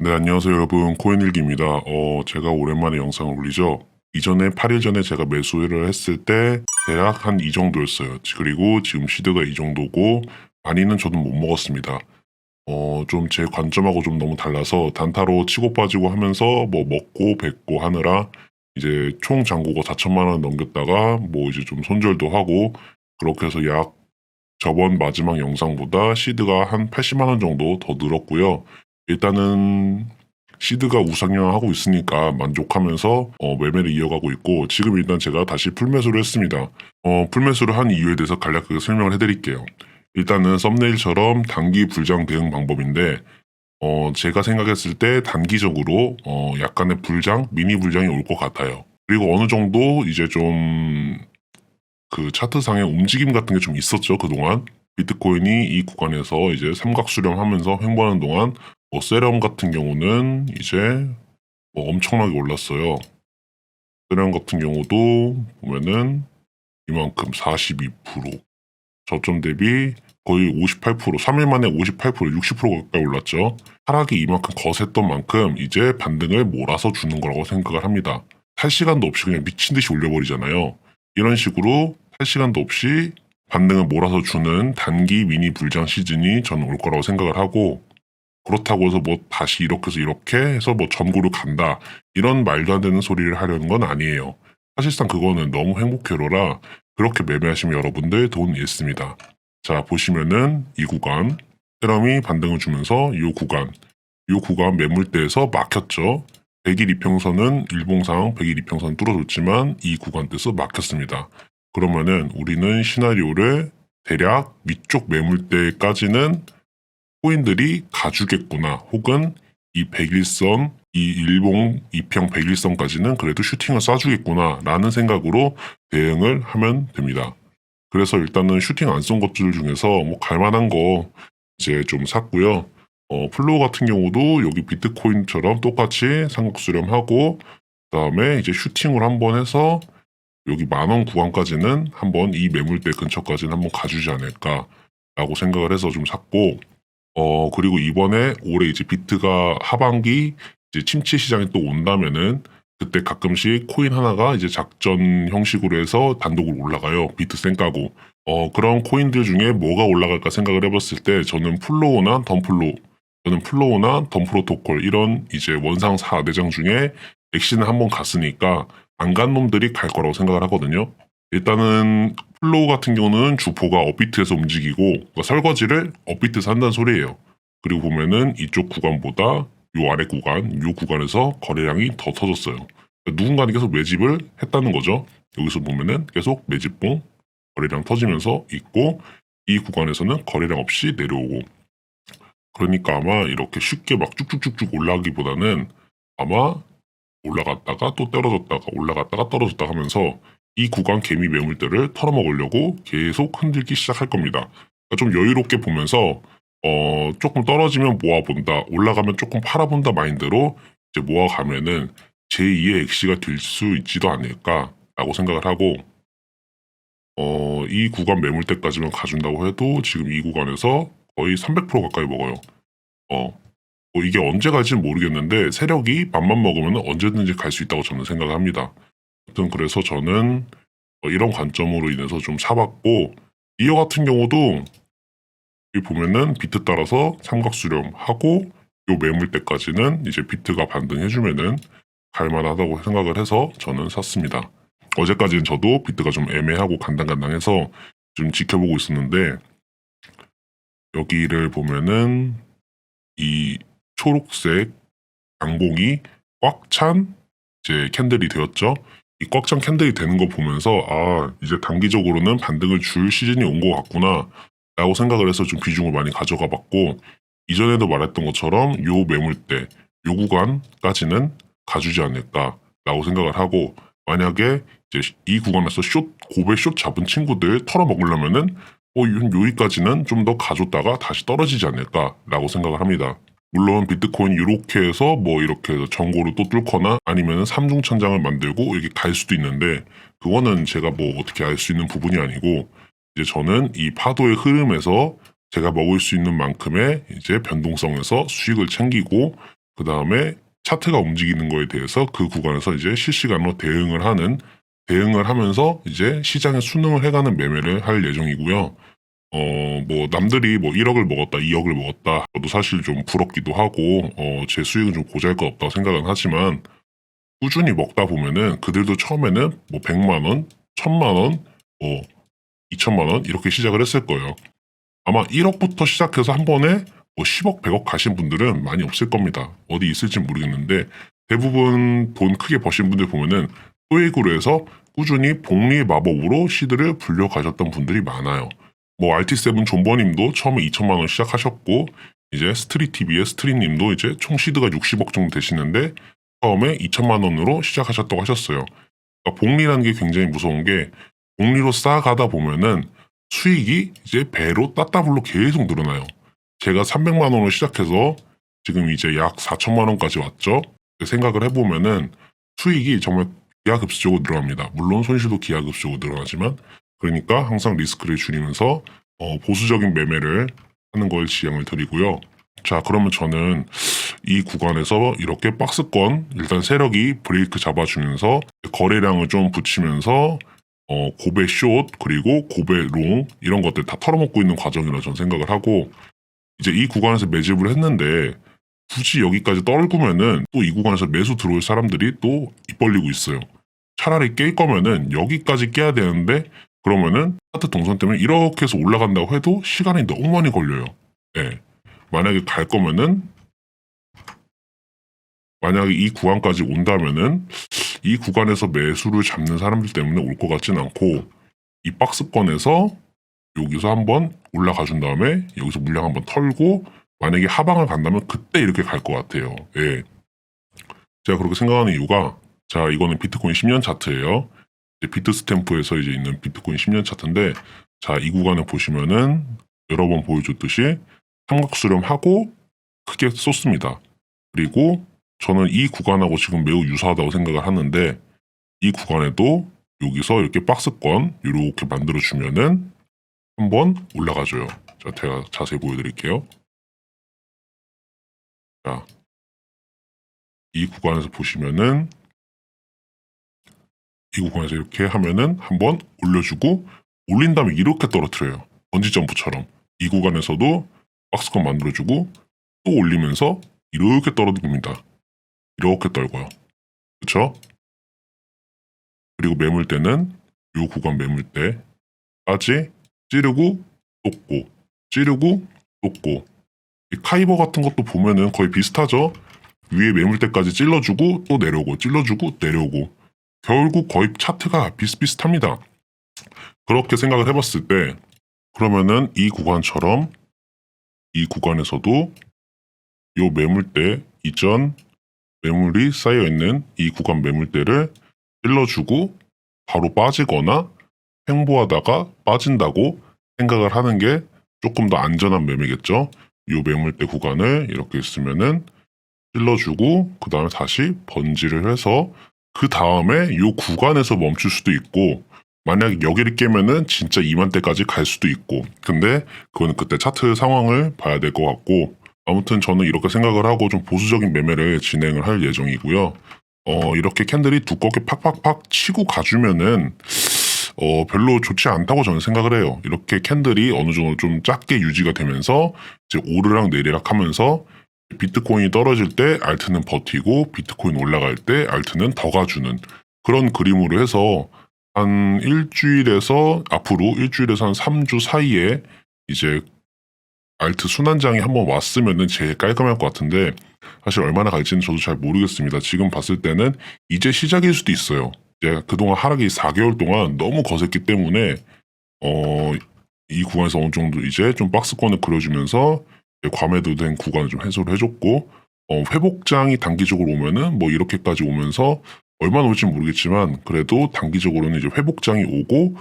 네, 안녕하세요, 여러분. 코인일기입니다. 제가 오랜만에 영상을 올리죠. 이전에 8일 전에 제가 매수를 했을 때 대략 한 이 정도였어요. 그리고 지금 시드가 이 정도고 많이는 저는 못 먹었습니다. 좀 제 관점하고 좀 너무 달라서 단타로 치고 빠지고 하면서 뭐 먹고 뱉고 하느라 이제 총 잔고가 4천만 원 넘겼다가 뭐 이제 좀 손절도 하고 그렇게 해서 약 저번 마지막 영상보다 시드가 한 80만 원 정도 더 늘었고요. 일단은 시드가 우상향하고 있으니까 만족하면서 매매를 이어가고 있고 지금 일단 제가 다시 풀매수를 했습니다. 풀매수를 한 이유에 대해서 간략하게 설명을 해드릴게요. 일단은 썸네일처럼 단기 불장 대응 방법인데 제가 생각했을 때 단기적으로 약간의 불장, 미니 불장이 올 것 같아요. 그리고 어느 정도 이제 좀 그 차트상의 움직임 같은 게 좀 있었죠, 그동안. 비트코인이 이 구간에서 이제 삼각 수렴하면서 횡보하는 동안 세럼 같은 경우는 이제 엄청나게 올랐어요. 세럼 같은 경우도 보면은 이만큼 42%, 저점 대비 거의 58%, 3일 만에 58%, 60% 가까이 올랐죠. 하락이 이만큼 거셌던 만큼 이제 반등을 몰아서 주는 거라고 생각을 합니다. 탈 시간도 없이 그냥 미친 듯이 올려버리잖아요. 이런 식으로 탈 시간도 없이 반등을 몰아서 주는 단기 미니 불장 시즌이 저는 올 거라고 생각을 하고, 그렇다고 해서 뭐 다시 이렇게 해서 이렇게 해서 뭐 전고로 간다, 이런 말도 안 되는 소리를 하려는 건 아니에요. 사실상 그거는 너무 행복회로라 그렇게 매매하시면 여러분들 돈 잃습니다. 자, 보시면은 이 구간 세럼이 반등을 주면서 이 구간 매물대에서 막혔죠. 100일 이평선은 일봉상 100일 이평선 뚫어줬지만 이 구간대에서 막혔습니다. 그러면은 우리는 시나리오를 대략 위쪽 매물대까지는 코인들이 가주겠구나, 혹은 이 101선, 이 일봉 2평 101선까지는 그래도 슈팅을 쏴주겠구나 라는 생각으로 대응을 하면 됩니다. 그래서 일단은 슈팅 안 쏜 것들 중에서 뭐 갈만한 거 이제 좀 샀고요. 플로우 같은 경우도 여기 비트코인처럼 똑같이 삼각 수렴하고 그다음에 이제 슈팅을 한번 해서 여기 10,000원 구간까지는 한번 이 매물대 근처까지는 한번 가주지 않을까라고 생각을 해서 좀 샀고, 그리고 이번에 올해 이제 비트가 하반기 이제 침체 시장이 또 온다면은 그때 가끔씩 코인 하나가 이제 작전 형식으로 해서 단독으로 올라가요. 비트 쌩 까고. 그런 코인들 중에 뭐가 올라갈까 생각을 해봤을 때 저는 플로우나 덤 프로토콜 이런 이제 원상 4대장 중에 엑시는 한번 갔으니까 안 간 놈들이 갈 거라고 생각을 하거든요. 일단은 플로우 같은 경우는 주포가 업비트에서 움직이고 그러니까 설거지를 업비트에서 한다는 소리예요. 그리고 보면은 이쪽 구간보다 요 아래 구간, 요 구간에서 거래량이 더 터졌어요. 그러니까 누군가는 계속 매집을 했다는 거죠. 여기서 보면은 계속 매집봉 거래량 터지면서 있고 이 구간에서는 거래량 없이 내려오고, 그러니까 아마 이렇게 쉽게 막 쭉쭉쭉쭉 올라가기보다는 아마 올라갔다가 또 떨어졌다가 올라갔다가 떨어졌다 하면서 이 구간 개미 매물대를 털어먹으려고 계속 흔들기 시작할 겁니다. 그러니까 좀 여유롭게 보면서 조금 떨어지면 모아본다, 올라가면 조금 팔아본다 마인드로 이제 모아가면은 제2의 엑시가 될 수 있지도 않을까라고 생각을 하고, 이 구간 매물대까지만 가준다고 해도 지금 이 구간에서 거의 300% 가까이 먹어요. 어, 뭐 이게 언제 갈지는 모르겠는데 세력이 맘만 먹으면 언제든지 갈 수 있다고 저는 생각을 합니다. 아무튼 그래서 저는 이런 관점으로 인해서 좀 사봤고, 이어 같은 경우도 여기 보면은 비트 따라서 삼각 수렴하고 요 매물대까지는 이제 비트가 반등해주면은 갈만하다고 생각을 해서 저는 샀습니다. 어제까지는 저도 비트가 좀 애매하고 간당간당해서 좀 지켜보고 있었는데, 여기를 보면은 이 초록색 양봉이 꽉 찬 이제 캔들이 되었죠. 이 꽉 찬 캔들이 되는 거 보면서 이제 단기적으로는 반등을 줄 시즌이 온 것 같구나 라고 생각을 해서 좀 비중을 많이 가져가 봤고, 이전에도 말했던 것처럼 요 매물대, 요 구간까지는 가주지 않을까라고 생각을 하고, 만약에 이제 이 구간에서 고배 숏 잡은 친구들 털어먹으려면은 여기까지는 좀 더 가줬다가 다시 떨어지지 않을까라고 생각을 합니다. 물론 비트코인 이렇게 해서 뭐 이렇게 해서 전고를 또 뚫거나 아니면 삼중천장을 만들고 이렇게 갈 수도 있는데, 그거는 제가 뭐 어떻게 알 수 있는 부분이 아니고, 이제 저는 이 파도의 흐름에서 제가 먹을 수 있는 만큼의 이제 변동성에서 수익을 챙기고 그 다음에 차트가 움직이는 거에 대해서 그 구간에서 이제 실시간으로 대응을 하면서 이제 시장에 순응을 해가는 매매를 할 예정이고요. 뭐 남들이 뭐 1억을 먹었다, 2억을 먹었다. 저도 사실 좀 부럽기도 하고 제 수익은 좀 보잘것없다고 생각은 하지만 꾸준히 먹다 보면은 그들도 처음에는 뭐 100만 원, 1000만 원, 뭐 2천만 원 이렇게 시작을 했을 거예요. 아마 1억부터 시작해서 한 번에 뭐 10억, 100억 가신 분들은 많이 없을 겁니다. 어디 있을지 모르겠는데 대부분 돈 크게 버신 분들 보면은 소액으로 해서 꾸준히 복리의 마법으로 시드를 불려가셨던 분들이 많아요. 뭐 RT7 존버님도 처음에 2천만 원 시작하셨고 이제 스트리TV의 스트리님도 이제 총 시드가 60억 정도 되시는데 처음에 2천만 원으로 시작하셨다고 하셨어요. 그러니까 복리라는 게 굉장히 무서운 게 복리로 쌓아가다 보면은 수익이 이제 배로 따따블로 계속 늘어나요. 제가 300만 원으로 시작해서 지금 이제 약 4천만 원까지 왔죠. 생각을 해보면은 수익이 정말 기하급수적으로 늘어납니다. 물론 손실도 기하급수적으로 늘어나지만 그러니까 항상 리스크를 줄이면서 보수적인 매매를 하는 걸 지향을 드리고요. 자, 그러면 저는 이 구간에서 이렇게 박스권 일단 세력이 브레이크 잡아주면서 거래량을 좀 붙이면서 고배 숏 그리고 고배 롱 이런 것들 다 털어먹고 있는 과정이라 저는 생각을 하고 이제 이 구간에서 매집을 했는데 굳이 여기까지 떨구면은 또 이 구간에서 매수 들어올 사람들이 또 입 벌리고 있어요. 차라리 깰 거면은 여기까지 깨야 되는데 그러면은 차트 동선 때문에 이렇게 해서 올라간다고 해도 시간이 너무 많이 걸려요. 예. 만약에 갈 거면은 만약에 이 구간까지 온다면은 이 구간에서 매수를 잡는 사람들 때문에 올 것 같진 않고 이 박스권에서 여기서 한번 올라가 준 다음에 여기서 물량 한번 털고 만약에 하방을 간다면 그때 이렇게 갈 것 같아요. 예. 제가 그렇게 생각하는 이유가 자 이거는 비트코인 10년 차트예요. 비트스탬프에서 이제 있는 비트코인 10년 차트인데 자 이 구간을 보시면은 여러 번 보여줬듯이 삼각수렴하고 크게 쏟습니다. 그리고 저는 이 구간하고 지금 매우 유사하다고 생각을 하는데 이 구간에도 여기서 이렇게 박스권 이렇게 만들어주면은 한번 올라가줘요. 자, 제가 자세히 보여드릴게요. 자, 이 구간에서 보시면은 이 구간에서 이렇게 하면은 한번 올려주고 올린 다음에 이렇게 떨어뜨려요. 번지점프처럼. 이 구간에서도 박스권 만들어주고 또 올리면서 이렇게 떨어집니다. 이렇게 떨고요. 그쵸? 그리고 매물대는 이 구간 매물대까지 찌르고 쏟고 찌르고 쏟고 카이버 같은 것도 보면은 거의 비슷하죠. 위에 매물대까지 찔러주고 또 내려오고 찔러주고 내려오고 결국 거의 차트가 비슷비슷합니다. 그렇게 생각을 해봤을 때 그러면은 이 구간처럼 이 구간에서도 이 매물대 이전 매물이 쌓여있는 이 구간 매물대를 찔러주고 바로 빠지거나 횡보하다가 빠진다고 생각을 하는 게 조금 더 안전한 매매겠죠. 이 매물대 구간을 이렇게 있으면은 찔러주고 그 다음에 다시 번지를 해서 그 다음에 이 구간에서 멈출 수도 있고 만약에 여기를 깨면은 진짜 2만대까지 갈 수도 있고 근데 그거는 그때 차트 상황을 봐야 될 것 같고 아무튼 저는 이렇게 생각을 하고 좀 보수적인 매매를 진행을 할 예정이고요. 이렇게 캔들이 두껍게 팍팍팍 치고 가주면은 별로 좋지 않다고 저는 생각을 해요. 이렇게 캔들이 어느 정도 좀 작게 유지가 되면서 이제 오르락 내리락 하면서 비트코인이 떨어질 때 알트는 버티고 비트코인 올라갈 때 알트는 더 가주는 그런 그림으로 해서 한 일주일에서 앞으로 일주일에서 한 3주 사이에 이제 알트 순환장이 한번 왔으면은 제일 깔끔할 것 같은데 사실 얼마나 갈지는 저도 잘 모르겠습니다. 지금 봤을 때는 이제 시작일 수도 있어요. 이제 그동안 하락이 4개월 동안 너무 거셌기 때문에 이 구간에서 어느 정도 이제 좀 박스권을 그려주면서 과매도된 구간을 좀 해소를 해줬고 회복장이 단기적으로 오면은 뭐 이렇게까지 오면서 얼마나 올지 모르겠지만 그래도 단기적으로는 이제 회복장이 오고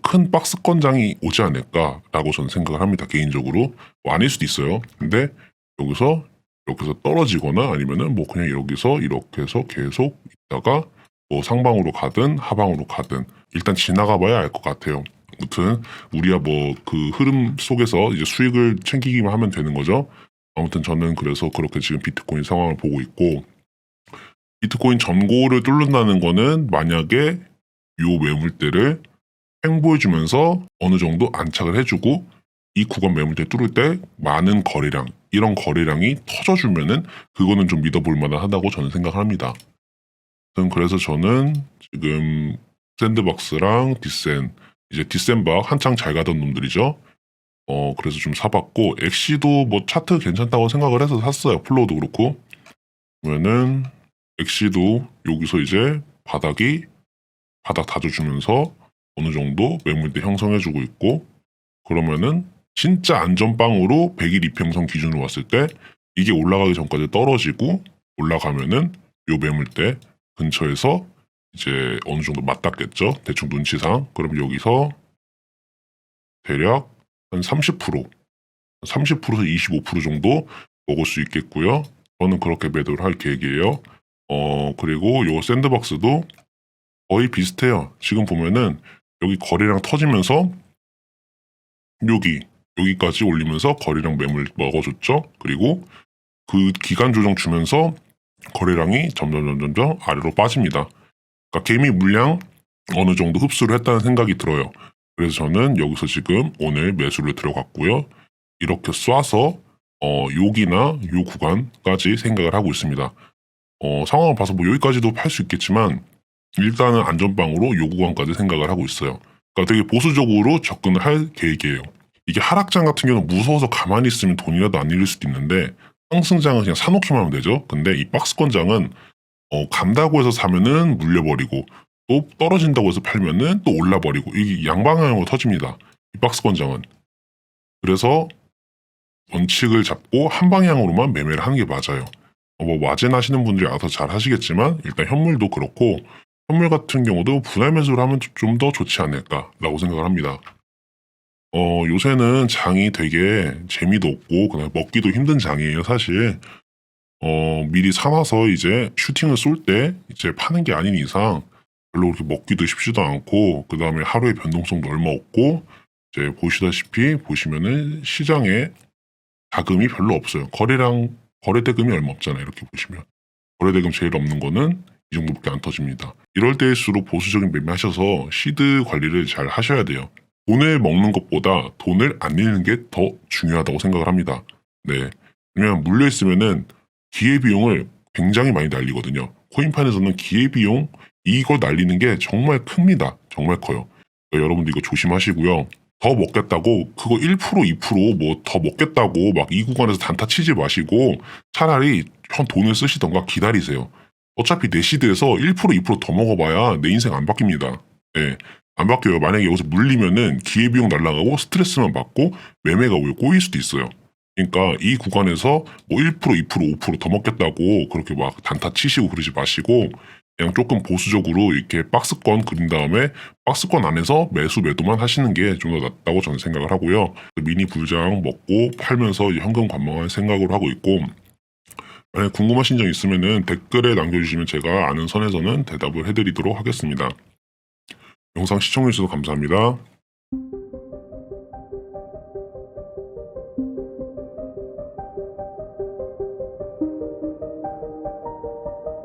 큰 박스권장이 오지 않을까라고 저는 생각을 합니다. 개인적으로 뭐 아닐 수도 있어요. 근데 여기서 이렇게 해서 떨어지거나 아니면은 뭐 그냥 여기서 이렇게 해서 계속 있다가 뭐 상방으로 가든 하방으로 가든 일단 지나가 봐야 알 것 같아요. 아무튼 우리야 뭐 그 흐름 속에서 이제 수익을 챙기기만 하면 되는 거죠. 아무튼 저는 그래서 그렇게 지금 비트코인 상황을 보고 있고, 비트코인 전고를 뚫는다는 거는 만약에 요 매물대를 횡보해주면서 어느 정도 안착을 해주고 이 구간 매물대 뚫을 때 많은 거래량, 이런 거래량이 터져주면은 그거는 좀 믿어볼 만하다고 저는 생각합니다. 그래서 저는 지금 샌드박스랑 디센, 이제 디센박 한창 잘 가던 놈들이죠. 그래서 좀 사봤고, 엑시도 뭐 차트 괜찮다고 생각을 해서 샀어요. 플로우도 그렇고. 그러면은 엑시도 여기서 이제 바닥 다져주면서 어느 정도 매물대 형성해주고 있고, 그러면은 진짜 안전빵으로 100일 이평선 기준으로 왔을 때 이게 올라가기 전까지 떨어지고 올라가면은 요 매물대 근처에서 이제 어느 정도 맞닿겠죠. 대충 눈치상. 그럼 여기서 대략 한 30%에서 25% 정도 먹을 수 있겠고요. 저는 그렇게 매도를 할 계획이에요. 그리고 요 샌드박스도 거의 비슷해요. 지금 보면은 여기 거래량 터지면서 여기까지 올리면서 거래량 매물 먹어줬죠. 그리고 그 기간 조정 주면서 거래량이 점점 아래로 빠집니다. 그러니까 개미 물량 어느 정도 흡수를 했다는 생각이 들어요. 그래서 저는 여기서 지금 오늘 매수를 들어갔고요. 이렇게 쏴서 여기나 요 구간까지 생각을 하고 있습니다. 상황을 봐서 뭐 여기까지도 팔 수 있겠지만 일단은 안전빵으로 요 구간까지 생각을 하고 있어요. 그러니까 되게 보수적으로 접근을 할 계획이에요. 이게 하락장 같은 경우는 무서워서 가만히 있으면 돈이라도 안 잃을 수도 있는데 상승장은 그냥 사놓기만 하면 되죠. 근데 이 박스권장은 간다고 해서 사면은 물려버리고 또 떨어진다고 해서 팔면은 또 올라버리고 이게 양방향으로 터집니다. 이 박스권장은. 그래서 원칙을 잡고 한 방향으로만 매매를 하는 게 맞아요. 뭐 마진 하시는 분들이 알아서 잘 하시겠지만 일단 현물도 그렇고 현물 같은 경우도 분할 매수를 하면 좀 더 좋지 않을까라고 생각을 합니다. 요새는 장이 되게 재미도 없고 그냥 먹기도 힘든 장이에요, 사실. 미리 사놔서 이제 슈팅을 쏠 때 이제 파는 게 아닌 이상 별로 그렇게 먹기도 쉽지도 않고 그 다음에 하루의 변동성도 얼마 없고 이제 보시면은 시장에 자금이 별로 없어요. 거래대금이 얼마 없잖아요. 이렇게 보시면. 거래대금 제일 없는 거는 이 정도밖에 안 터집니다. 이럴 때일수록 보수적인 매매하셔서 시드 관리를 잘 하셔야 돼요. 돈을 먹는 것보다 돈을 안 잃는 게 더 중요하다고 생각을 합니다. 네. 왜냐면 물려있으면은 기회비용을 굉장히 많이 날리거든요. 코인판에서는 기회비용 이걸 날리는 게 정말 큽니다. 정말 커요. 그러니까 여러분들 이거 조심하시고요. 더 먹겠다고 그거 1% 2% 뭐 더 먹겠다고 막 이 구간에서 단타 치지 마시고 차라리 형 돈을 쓰시던가 기다리세요. 어차피 내 시드에서 1% 2%더 먹어봐야 내 인생 안 바뀝니다. 네, 안 바뀌어요. 만약에 여기서 물리면은 기회비용 날라가고 스트레스만 받고 매매가 오히려 꼬일 수도 있어요. 그러니까 이 구간에서 뭐 1%, 2%, 5%더 먹겠다고 그렇게 막 단타 치시고 그러지 마시고 그냥 조금 보수적으로 이렇게 박스권 그린 다음에 박스권 안에서 매도만 하시는 게 좀 더 낫다고 저는 생각을 하고요. 미니 불장 먹고 팔면서 현금 관망할 생각으로 하고 있고 만약 궁금하신 점 있으면은 댓글에 남겨주시면 제가 아는 선에서는 대답을 해드리도록 하겠습니다. 영상 시청해주셔서 감사합니다.